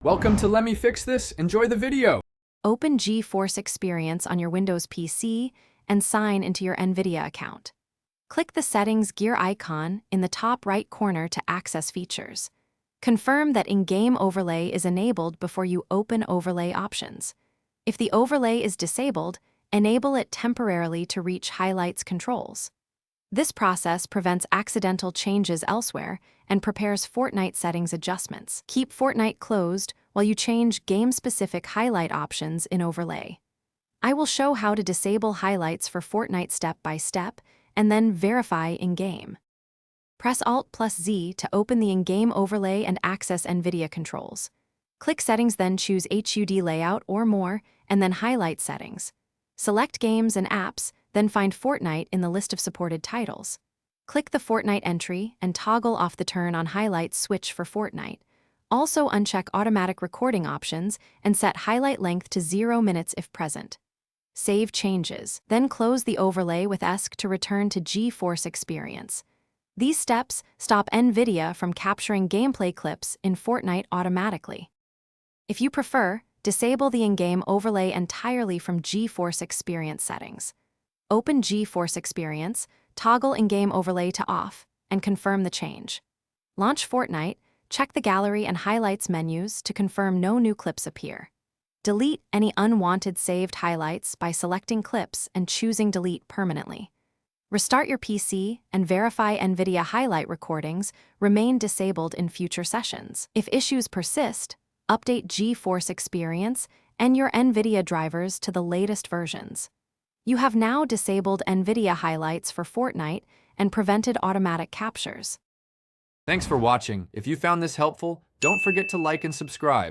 Welcome to Let Me Fix This. Enjoy the video. Open GeForce Experience on your Windows PC and sign into your Nvidia account. Click the Settings gear icon in the top right corner to access features. Confirm that in-game overlay is enabled before you open overlay options. If the overlay is disabled, enable it temporarily to reach highlights controls. This process prevents accidental changes elsewhere and prepares Fortnite settings adjustments. Keep Fortnite closed while you change game-specific highlight options in overlay. I will show how to disable highlights for Fortnite step by step and then verify in-game. Press Alt+Z to open the in-game overlay and access Nvidia controls. Click Settings, then choose HUD Layout or More, and then Highlight Settings. Select Games and Apps, then find Fortnite in the list of supported titles. Click the Fortnite entry and toggle off the Turn on Highlights switch for Fortnite. Also uncheck Automatic Recording options and set highlight length to 0 minutes if present. Save changes, then close the overlay with ESC to return to GeForce Experience. These steps stop Nvidia from capturing gameplay clips in Fortnite automatically. If you prefer, disable the in-game overlay entirely from GeForce Experience settings. Open GeForce Experience, toggle in-game overlay to off, and confirm the change. Launch Fortnite, check the gallery and highlights menus to confirm no new clips appear. Delete any unwanted saved highlights by selecting clips and choosing Delete permanently. Restart your PC and verify Nvidia highlight recordings remain disabled in future sessions. If issues persist, update GeForce Experience and your Nvidia drivers to the latest versions. You have now disabled Nvidia highlights for Fortnite and prevented automatic captures. Thanks for watching. If you found this helpful, don't forget to like and subscribe.